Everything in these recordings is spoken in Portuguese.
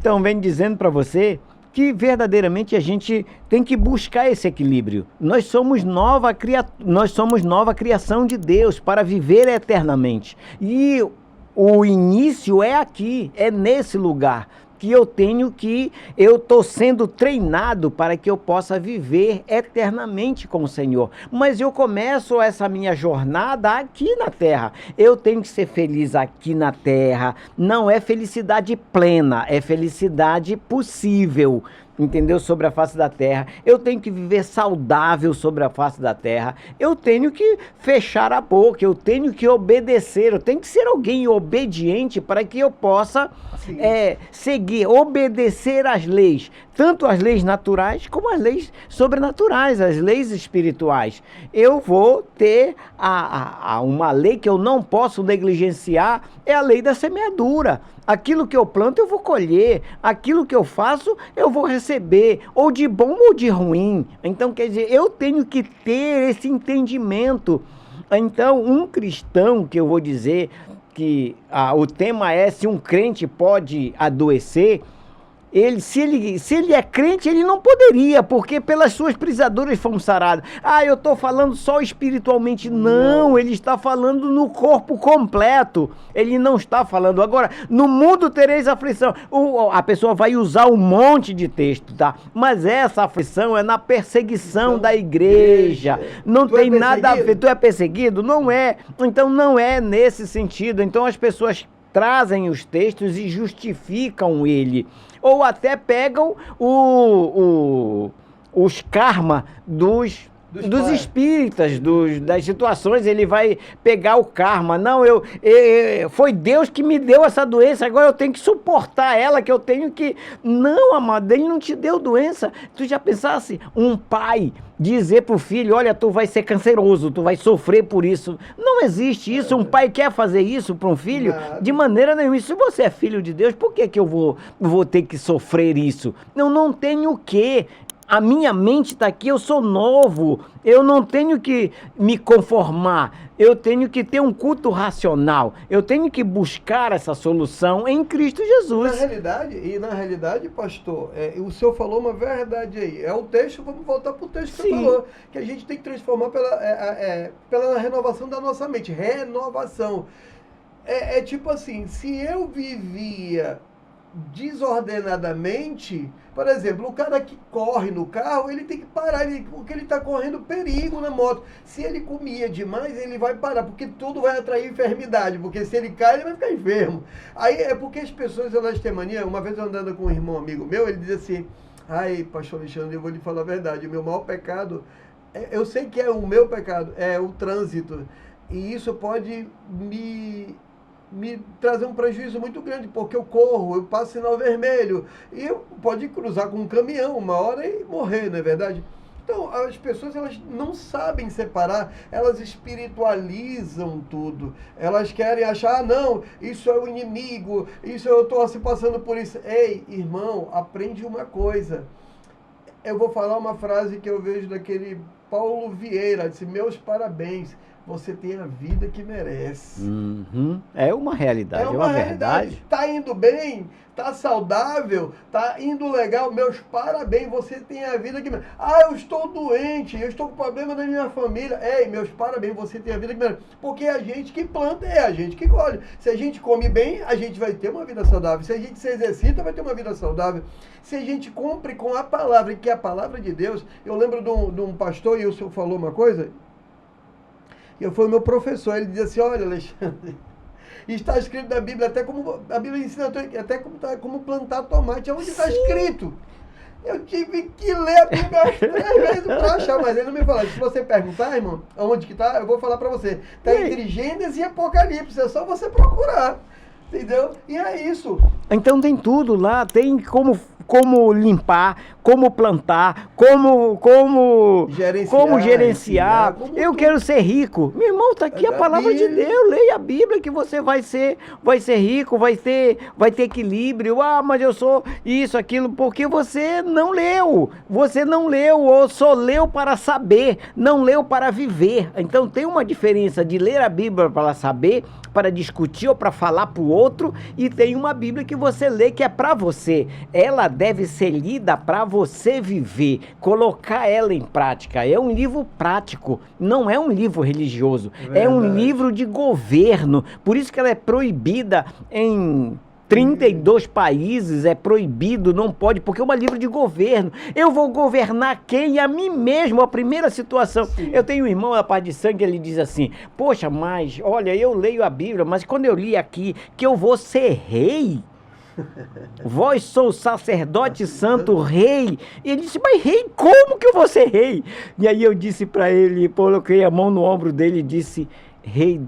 Então, vem dizendo para você que verdadeiramente a gente tem que buscar esse equilíbrio. Nós somos nova criação de Deus para viver eternamente. E o início é aqui, é nesse lugar que eu estou sendo treinado para que eu possa viver eternamente com o Senhor. Mas eu começo essa minha jornada aqui na terra. Eu tenho que ser feliz aqui na terra. Não é felicidade plena, é felicidade possível. Entendeu? Sobre a face da terra. Eu tenho que viver saudável sobre a face da terra. Eu tenho que fechar a boca. Eu tenho que obedecer. Eu tenho que ser alguém obediente para que eu possa seguir, obedecer às leis. Tanto as leis naturais como as leis sobrenaturais, as leis espirituais. Eu vou ter uma lei que eu não posso negligenciar, é a lei da semeadura. Aquilo que eu planto eu vou colher, aquilo que eu faço eu vou receber, ou de bom ou de ruim. Então, quer dizer, eu tenho que ter esse entendimento. Então, um cristão, que eu vou dizer que o tema é se um crente pode adoecer, se ele é crente, ele não poderia, porque pelas suas pisaduras fomos sarados. Eu estou falando só espiritualmente. Não, ele está falando no corpo completo. Ele não está falando. Agora, no mundo tereis aflição. A pessoa vai usar um monte de texto, tá? Mas essa aflição é na perseguição da igreja. Não tem nada a ver. Tu é perseguido? Não é. Então não é nesse sentido. Então as pessoas trazem os textos e justificam ele. Ou até pegam os karma dos espíritas, das situações. Ele vai pegar o karma. Não, foi Deus que me deu essa doença, agora eu tenho que suportar ela, que eu tenho que... Não, amado, ele não te deu doença. Tu já pensasse um pai dizer pro filho, olha, tu vai ser canceroso, tu vai sofrer por isso? Não existe isso. Um pai quer fazer isso para um filho? De maneira nenhuma. E se você é filho de Deus, por que eu vou ter que sofrer isso? Eu não tenho o quê? A minha mente está aqui, eu sou novo, eu não tenho que me conformar, eu tenho que ter um culto racional, eu tenho que buscar essa solução em Cristo Jesus. Na realidade, pastor, o senhor falou uma verdade aí, o texto, vamos voltar para o texto que você falou, que a gente tem que transformar pela renovação da nossa mente, renovação. É tipo assim, se eu vivia desordenadamente, por exemplo, o cara que corre no carro, ele tem que parar, porque ele está correndo perigo na moto. Se ele comia demais, ele vai parar, porque tudo vai atrair enfermidade, porque se ele cai, ele vai ficar enfermo. Aí é porque as pessoas, elas têm mania. Uma vez eu andando com um irmão amigo meu, ele diz assim, pastor Alexandre, eu vou lhe falar a verdade, o meu maior pecado, eu sei que é o meu pecado, é o trânsito, e isso pode me trazer um prejuízo muito grande, porque eu corro, eu passo sinal vermelho, e eu pode cruzar com um caminhão uma hora e morrer, não é verdade? Então, as pessoas, elas não sabem separar, elas espiritualizam tudo, elas querem achar, não, isso é o inimigo, isso eu estou se passando por isso. Ei, irmão, aprende uma coisa. Eu vou falar uma frase que eu vejo daquele Paulo Vieira, disse, meus parabéns, você tem a vida que merece. É uma realidade, é uma verdade. Está indo bem, está saudável, está indo legal, meus parabéns, você tem a vida que merece. Eu estou doente, eu estou com problema na minha família. Ei, meus parabéns, você tem a vida que merece. Porque a gente que planta é a gente que colhe. Se a gente come bem, a gente vai ter uma vida saudável. Se a gente se exercita, vai ter uma vida saudável. Se a gente cumpre com a palavra, que é a palavra de Deus. Eu lembro de um pastor, e o senhor falou uma coisa... Foi o meu professor, ele dizia assim, olha, Alexandre, está escrito na Bíblia, a Bíblia ensina até como plantar tomate, onde está escrito. Eu tive que ler a Bíblia umas 3 vezes para achar, mas ele não me falou. Se você perguntar, irmão, onde que está, eu vou falar para você. Está entre Gênesis e Apocalipse, é só você procurar, entendeu? E é isso. Então tem tudo lá, tem como limpar, como plantar, como gerenciar. Eu quero ser rico. Meu irmão, está aqui a palavra de Deus. Leia a Bíblia que você vai ser rico, vai ter equilíbrio. Ah, mas eu sou isso, aquilo, porque você não leu. Você não leu, ou só leu para saber, não leu para viver. Então tem uma diferença de ler a Bíblia para saber, para discutir ou para falar para o outro, e tem uma Bíblia que você lê que é para você. Ela deve ser lida para você viver, colocar ela em prática. É um livro prático, não é um livro religioso, é um livro de governo. Por isso que ela é proibida em 32 países, é proibido, não pode, porque é um livro de governo. Eu vou governar quem? A mim mesmo, a primeira situação. Sim. Eu tenho um irmão da parte de sangue, ele diz assim, poxa, mas, olha, eu leio a Bíblia, mas quando eu li aqui que eu vou ser rei, vós sou sacerdote santo, rei. E ele disse, mas rei, como que eu vou ser rei? E aí eu disse para ele, coloquei a mão no ombro dele e disse, rei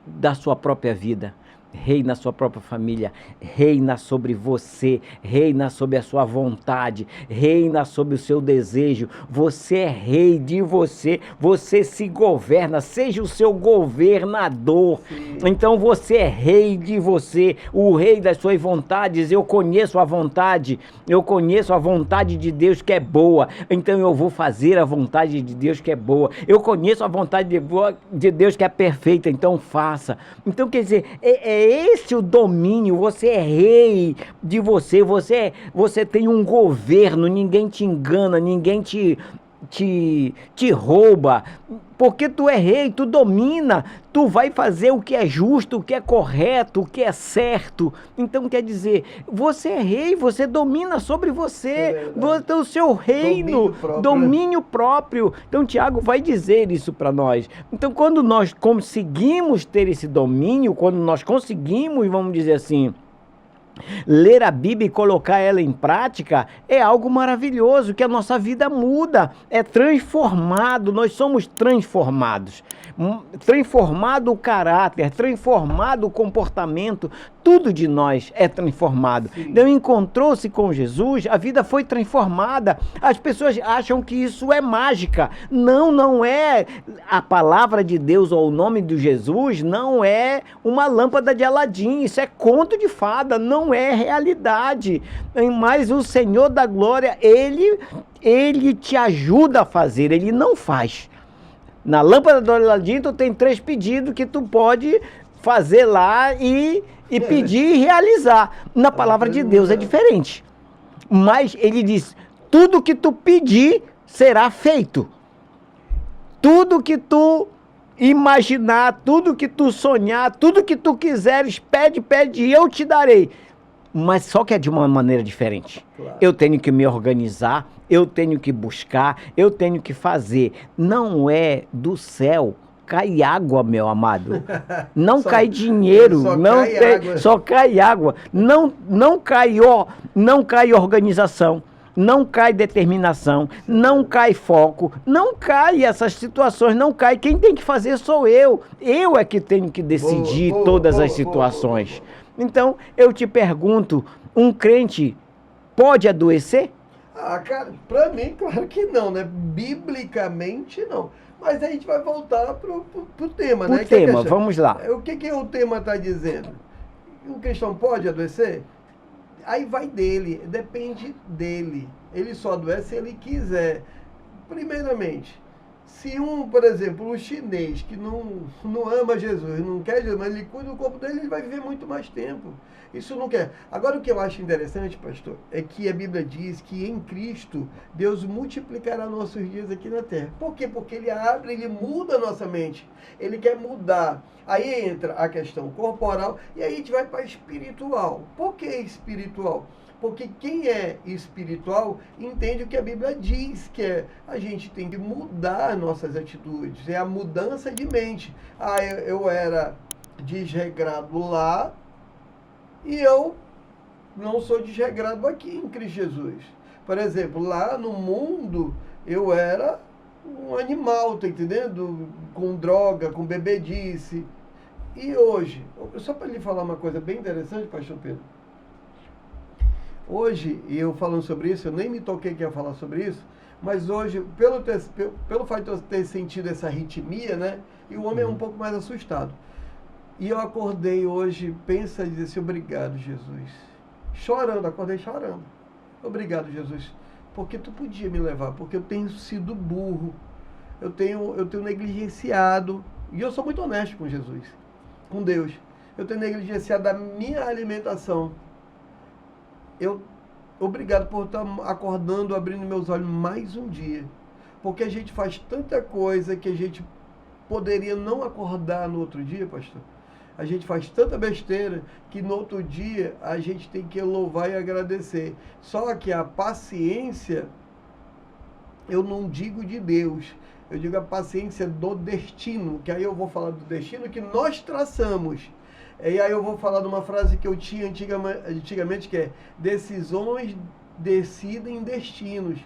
da sua própria vida. Reina sua própria família, reina sobre você, reina sobre a sua vontade, reina sobre o seu desejo. Você é rei de você, você se governa, seja o seu governador. Sim. Então você é rei de você, o rei das suas vontades. Eu conheço a vontade de Deus que é boa, então eu vou fazer a vontade de Deus que é boa. Eu conheço a vontade de Deus que é perfeita, então faça. Então quer dizer, é esse o domínio, você é rei de você, você tem um governo, ninguém te engana, ninguém te rouba, porque tu é rei, tu domina, tu vai fazer o que é justo, o que é correto, o que é certo. Então quer dizer, você é rei, você domina sobre você, o seu reino, domínio próprio. Então Tiago vai dizer isso para nós. Então quando nós conseguimos ter esse domínio, quando nós conseguimos, vamos dizer assim, ler a Bíblia e colocar ela em prática, é algo maravilhoso, que a nossa vida muda, é transformado, nós somos transformados. Transformado o caráter, transformado o comportamento, tudo de nós é transformado. Então, encontrou-se com Jesus, a vida foi transformada. As pessoas acham que isso é mágica. Não, não é. A palavra de Deus ou o nome de Jesus não é uma lâmpada de Aladim, isso é conto de fada, não é realidade. Mas o Senhor da glória, ele te ajuda a fazer, ele não faz. Na lâmpada do Aladim, tu tem 3 pedidos que tu pode fazer lá e pedir e realizar. Na palavra de Deus é diferente. Mas ele diz, tudo que tu pedir será feito. Tudo que tu imaginar, tudo que tu sonhar, tudo que tu quiseres, pede e eu te darei. Mas só que é de uma maneira diferente. Claro. Eu tenho que me organizar, eu tenho que buscar, eu tenho que fazer. Não é do céu cai água, meu amado. Não cai dinheiro, só cai água. Não cai organização, não cai determinação, não cai foco, não cai essas situações, não cai. Quem tem que fazer sou eu. Eu é que tenho que decidir todas as situações. Então, eu te pergunto, um crente pode adoecer? Ah, cara, pra mim, claro que não, né? Biblicamente, não. Mas a gente vai voltar pro tema, né? O tema, vamos lá. O que o tema está dizendo? O cristão pode adoecer? Aí vai dele, depende dele. Ele só adoece se ele quiser. Primeiramente, se por exemplo, um chinês que não ama Jesus, não quer Jesus, mas ele cuida do corpo dele, ele vai viver muito mais tempo. Isso não quer. Agora, o que eu acho interessante, pastor, é que a Bíblia diz que em Cristo, Deus multiplicará nossos dias aqui na terra. Por quê? Porque ele muda a nossa mente. Ele quer mudar. Aí entra a questão corporal e aí a gente vai para espiritual. Por que espiritual? Porque quem é espiritual entende o que a Bíblia diz, que a gente tem que mudar nossas atitudes. É a mudança de mente. Eu era desregrado lá e eu não sou desregrado aqui em Cristo Jesus. Por exemplo, lá no mundo eu era um animal, tá entendendo? Com droga, com bebedice. E hoje, só para lhe falar uma coisa bem interessante, pastor Pedro. Hoje, e eu falando sobre isso, eu nem me toquei que ia falar sobre isso, mas hoje, pelo fato de eu ter sentido essa arritmia, né? E o homem é um pouco mais assustado. E eu acordei hoje, pensa em dizer assim, obrigado, Jesus. Chorando, acordei chorando. Obrigado, Jesus, porque tu podia me levar, porque eu tenho sido burro, eu tenho negligenciado, e eu sou muito honesto com Jesus, com Deus. Eu tenho negligenciado a minha alimentação. Obrigado por estar acordando, abrindo meus olhos mais um dia. Porque a gente faz tanta coisa que a gente poderia não acordar no outro dia, pastor. A gente faz tanta besteira que no outro dia a gente tem que louvar e agradecer. Só que a paciência, eu não digo de Deus, eu digo a paciência do destino, que aí eu vou falar do destino que nós traçamos. E aí eu vou falar de uma frase que eu tinha antigamente, que é: decisões decidem destinos.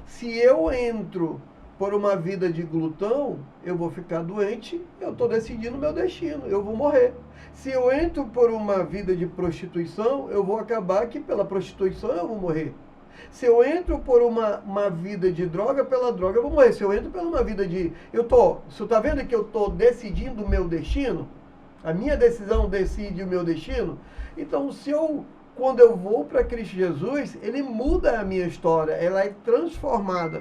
Se eu entro por uma vida de glutão, eu vou ficar doente, eu estou decidindo o meu destino, eu vou morrer. Se eu entro por uma vida de prostituição, eu vou acabar que pela prostituição eu vou morrer. Se eu entro por uma vida de droga, pela droga eu vou morrer. Se eu entro por uma vida de... Você está vendo que eu estou decidindo o meu destino? A minha decisão decide o meu destino? Então, quando eu vou para Cristo Jesus, ele muda a minha história, ela é transformada.